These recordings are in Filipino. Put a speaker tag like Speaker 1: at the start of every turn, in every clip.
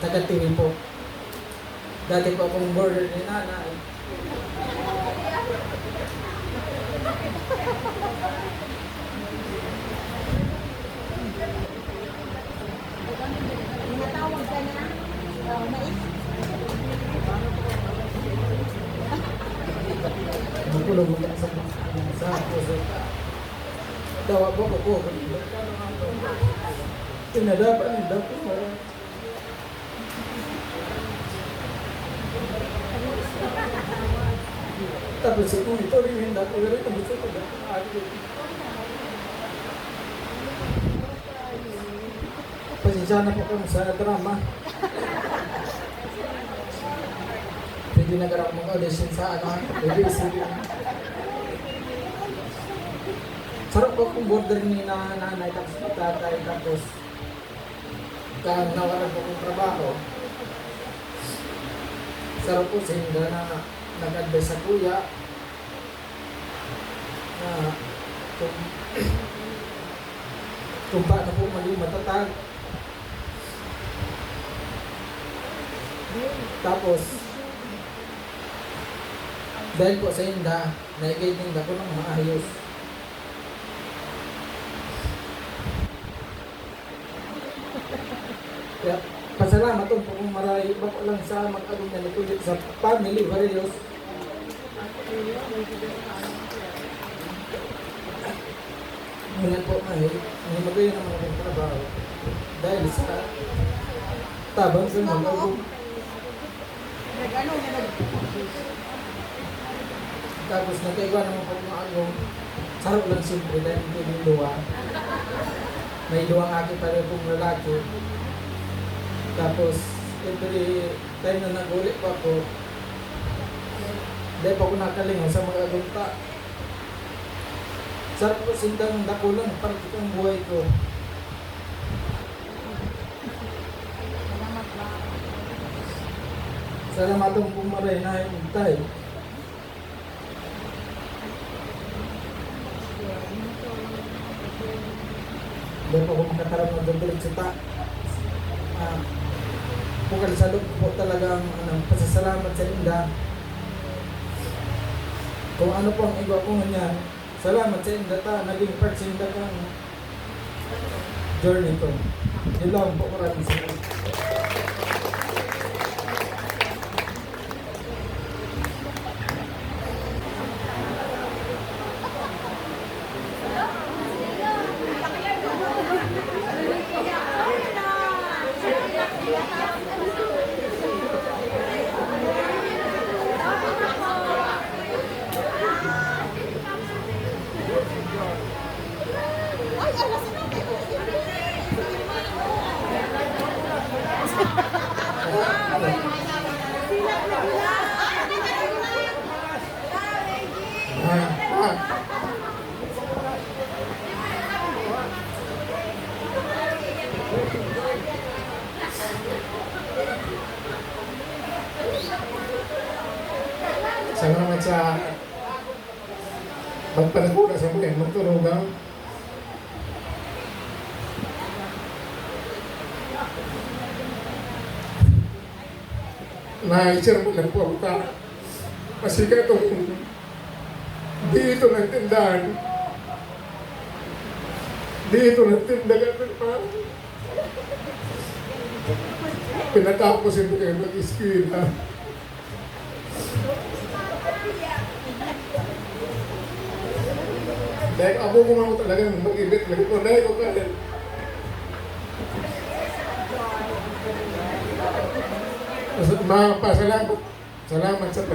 Speaker 1: Taga-TV po. Dati po akong border ni nanay.
Speaker 2: Tinatawag ka na. Mais.
Speaker 1: Magkulong mo sa puso. Dawa po ko po. Tinadapan ang dapo mo. Tapos ito rin yung dapo rin. Ang gusto ko dapo. Pasensya na po kami sa drama. Hindi nagkaroon mag-audition sa BBC. Sarap po kung border ni nanay tapos tatay tapos nawalan po kong trabaho. Sarap po sila na nag-advise sa kuya na kung paano po maging matatag. Tapos dahil po sa inda, na-guiding ko ng maayos. Kaya pasalamat po kung marami ba ko lang sa mag-along na nitulit sa family, various. Ngayon po may magayon naman akong trabaho. Dahil sa tabang sa mga tapos nagkaiba naman po mga along sarap lang siyempre dahil hindi yung luwa. May luwang aking pareho pong lalaki. Tapos every time na nag-ulit pa ako dahil pa ako nakalingaw sa mga adulta. Sarap po sindang dakulan para itong buhay ko. Salamatong pumaray na yung tay. Dahil po ako makatarap ng dobelit sa ta. Bukal sa loob po talagang pasasalamat sa inda. Kung ano po ang iba ko niyan, salamat sa inda ta, naging part sa inda kang journey ko. Yun lang po, maraming salamat. Salamat sa magpanagura sa mga magturugang. Na-share mo lang po ako ka. Kasi ka itong dito nagtindahan. Dito nagtindahan pa. Pinatapos ito kayo mag-iskila. Dahil ako kumamo talagang mag-ibit lang ito. Dahil ko kaya. Mapasalamat. Salamat sa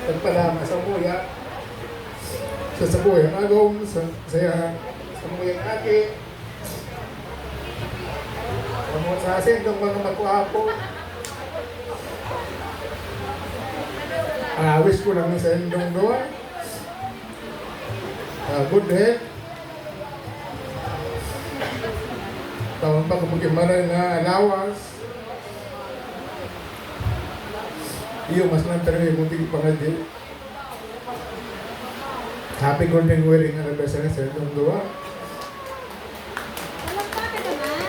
Speaker 1: pagpalama sa muya. Sa sabuyang agong, sa muyang aki. Sa asindong mga magkuhapo. Wish ko lang sa indong doa. Good health. Taon pa kapag maray na allowance. Iyo, mas nantarang yung munting pangadil. Happy golden wedding anniversary sa itong gawa.
Speaker 2: Walang pa ka naman.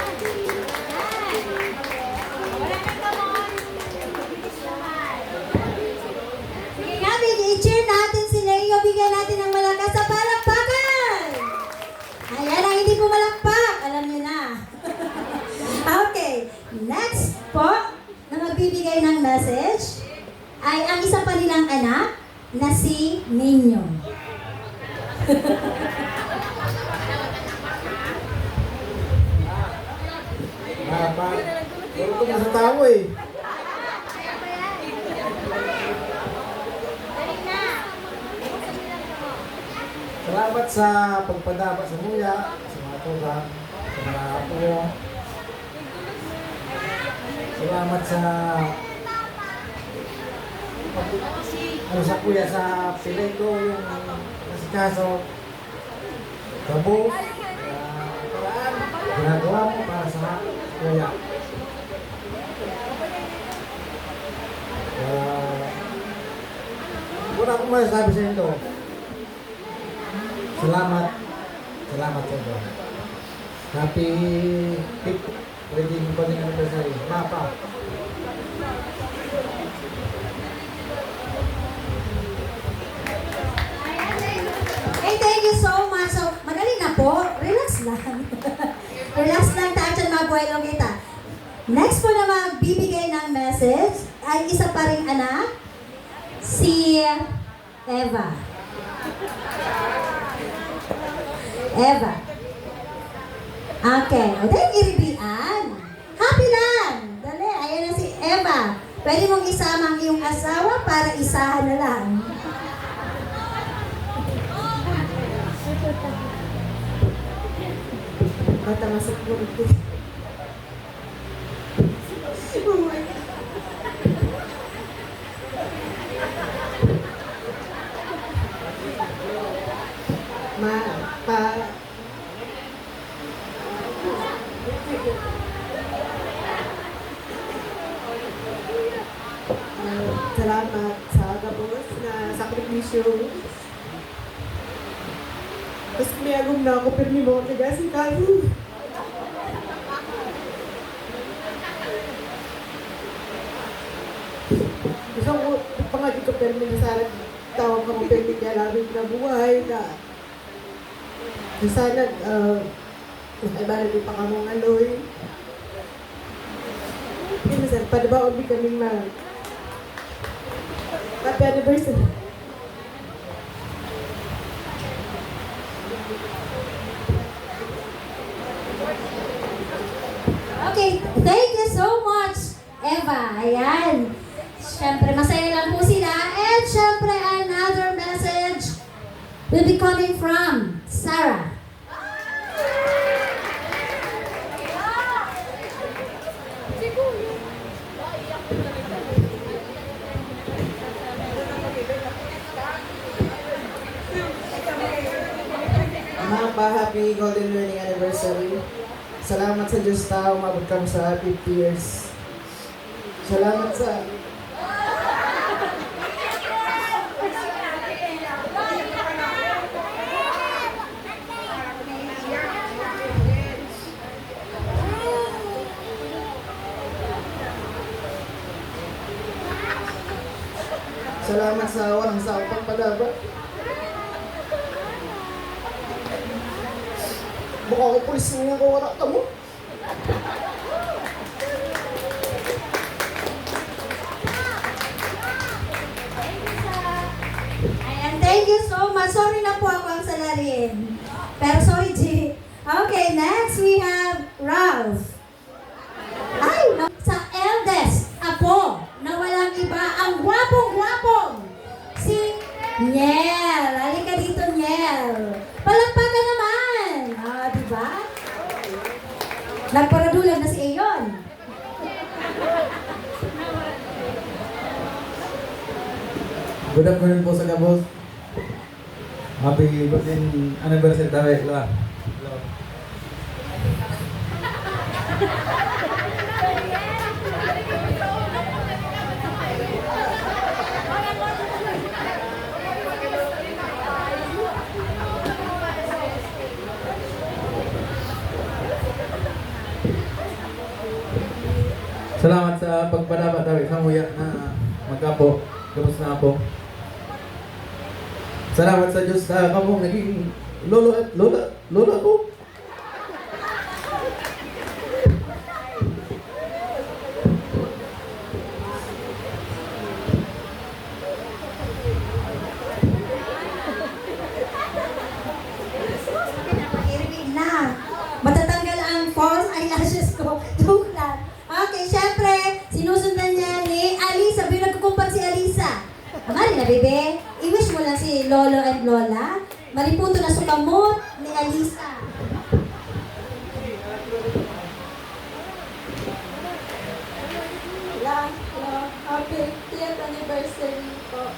Speaker 2: next po na magbibigay ng message ay ang isa pa nilang anak na si Nino.
Speaker 1: Ito na sa tao eh. Salamat sa pagpadaba sa muya, sa mga tuga, sa mga apo. Salamat sa ano sa kuya sa Pileto, yung nasikaso. Gabo, paraan, ginagawa mo para sa kuya. Wala akong masasabi sa inyo. Salamat. Salamat sa inyo. Happy 5th wedding anniversary. Papa.
Speaker 2: Hey, thank you so much. So, madali na po. Relax lang. Relax lang tayo dyan, mga buhay kita. Next po na magbibigay ng message ay isa pa ring anak, si Eva. Eva. Okay. O, dahil iribian. Happy lang. Dali, ayan na si Eva. Pwede mong isama ang iyong asawa para isahan na lang. Bata masuk ko ito.
Speaker 3: Salamat sa gabos na sakripisyo. Tapos may agom na ako, pero may mga tigasin kaso. Gusto ko, pangadi ko pero may nasalat tawag ka mo pero may kalawin na buhay na. Sana, iba na din pa kamong aloy. Hindi na sir, padabaon din kaming happy anniversary.
Speaker 2: Okay, thank you so much, Eva. Ayan. Siyempre, masaya lang po sila. And siyempre, another message will be coming from Sarah.
Speaker 3: Mga pa-happy Golden Learning Anniversary. Salamat sa Diyos na umabot kami sa 50 years. Salamat sa... Salamat sa walang sawang pagpadaba. Baka ako pulis nga ko wala ka mo.
Speaker 2: Ayan, thank you so much. Sorry na po ako ang salarin. Pero sorry, G. Okay, next we have Ralph. Ay, sa eldest apo na walang iba, ang gwapong-gwapong si Niel. Halika dito, Niel. Palakpakan naman. Ah, diba? Nagparadulan na si Ayon.
Speaker 1: Good afternoon po sa Gabos. Happy birthday anniversary daw eh. Hello. Salamat sa pagpadaba daw sa muya na magkapo. Gabos na ako. Salamat sa Diyos sa kamong naging lolo at lola ko.
Speaker 2: bebe, i-wish mo lang si Lolo and Lola. Maliputo na sukamot ni Alisa.
Speaker 4: Happy 50th anniversary po.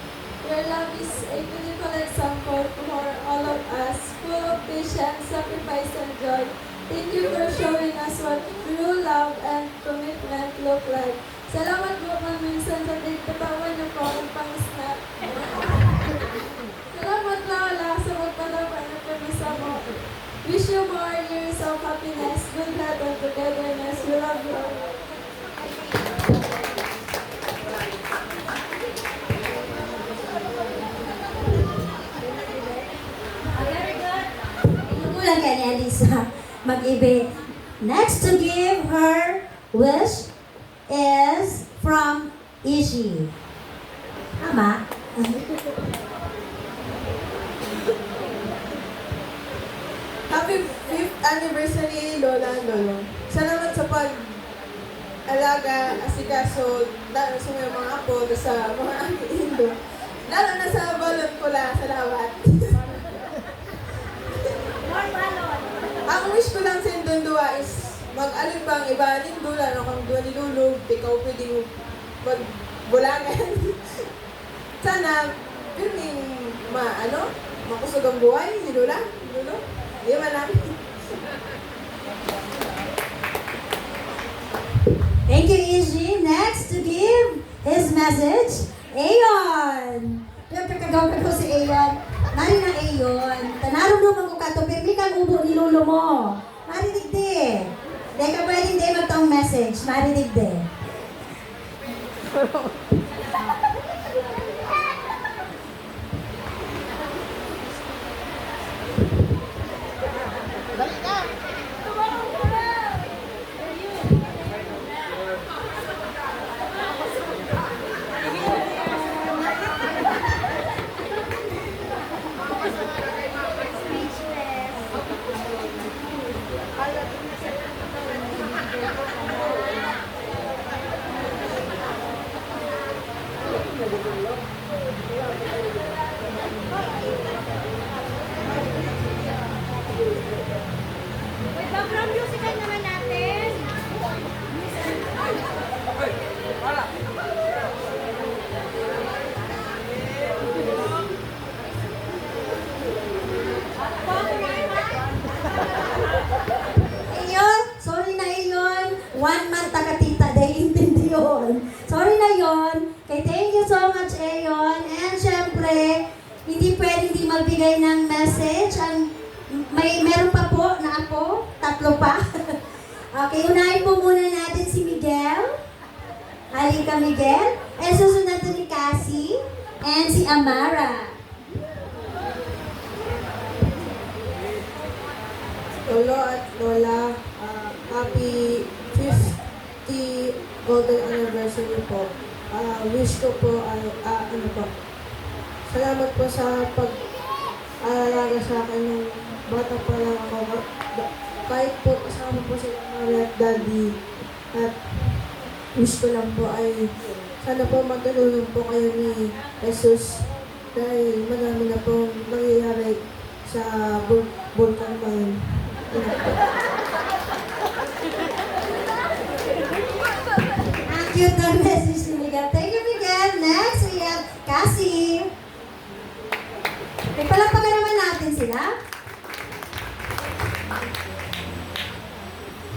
Speaker 4: Your love is a beautiful example for all of us, full of patience, sacrifice, and joy. Thank you for showing us what true love and commitment look like. Salamat po kung minsan sa pagtatawan niyo po ang pang-snap. Salamat Lola sa magpatawa ng pamisa mo. Wish you more years of happiness, good health, and togetherness. We love you all.
Speaker 2: Kulang kay ni Alisa mag-ibe. Next to give her wish is from Ishi. Tama?
Speaker 4: Happy 5th anniversary, Lola and Lolo. Salamat sa pag-alaga, asikaso, lalo sa mga apo, sa mga indo. Lalo na sa balon ko lang, salamat. Ang wish ko lang sa indong duwa is mag-alin bang iba nindo lang kung duwa ni Lulu, ikaw pwedeng magbulagan. Sana, piling makusog ang buhay ni Lula. Lulu. Di man lang.
Speaker 2: Thank you, Ishi. Next to give his message, Ayon. Kagaw ko si Ayon. Nari na Ayon. Tanaro naman ko ka to, pirmi kang ubo ni Lolo mo. Marinig di. Di ka pwedeng di magtong message. Marinig di.
Speaker 5: Background musical naman natin.
Speaker 2: Ayon, sorry na Ayon. 1 month takatita, dahil intindi yun. Sorry na yon. Kay thank you so much Ayon. And syempre, hindi pwedeng di magbigay ng message. Meron pa po na ako, 3 pa. Okay, unahin po muna natin si Miguel. Halika Miguel. And susunod ni Cassie. And si Amara.
Speaker 4: Lolo at Lola, happy 50 golden anniversary po. Wish ko po salamat po sa pag-aalaga sa akin ng bata pa lang ako. Kahit po kasama po sila mami at daddy. At wish ko lang po ay sana po matulungan po kayo ni Jesus dahil marami na pong nangyayari sa bulkan ngayon.
Speaker 2: Ang cute na message ni Miguel. Thank you, Miguel. Next, we have Cassie. Palapagan naman natin sila.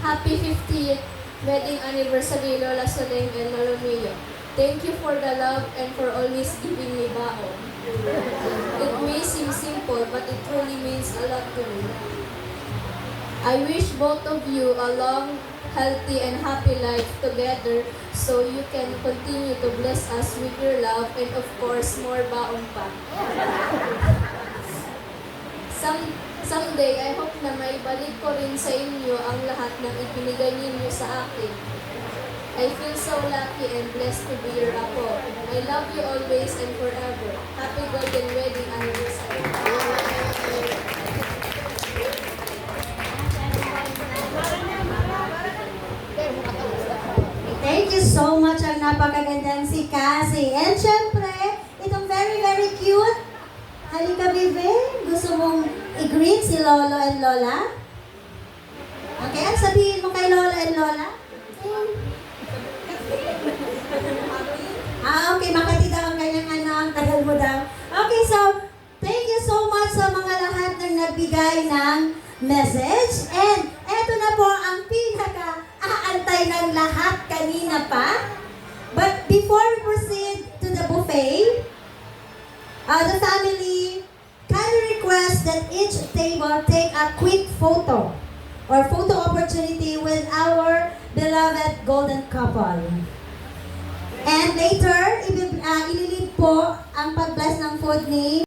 Speaker 5: Happy 50th wedding anniversary, Lola Soleng and Lolo Mio. Thank you for the love and for always giving me baon. It may seem simple, but it truly means a lot to me. I wish both of you a long, healthy, and happy life together so you can continue to bless us with your love and of course, more baon pa. Someday, I hope na maibalik ko rin sa inyo ang lahat ng ibinigay ninyo sa akin. I feel so lucky and blessed to be your apo. I love you always and forever. Happy golden wedding anniversary.
Speaker 2: Thank you so much. Ang napakagandang si Cassie. And syempre, itong very very cute. Halika, Bebe. Gusto mong i-greet si Lolo and Lola? Okay, ano sabihin mo kay Lola and Lola? Okay, makati daw ang kanyang ang tagal mo daw. Okay, so, thank you so much sa mga lahat ng nagbigay ng message. And eto na po ang pinaka-aantay ng lahat kanina pa. But before we proceed to the buffet, the family kindly request that each table take a quick photo or photo opportunity with our beloved golden couple. And later, ililid po ang pag-bless ng food ni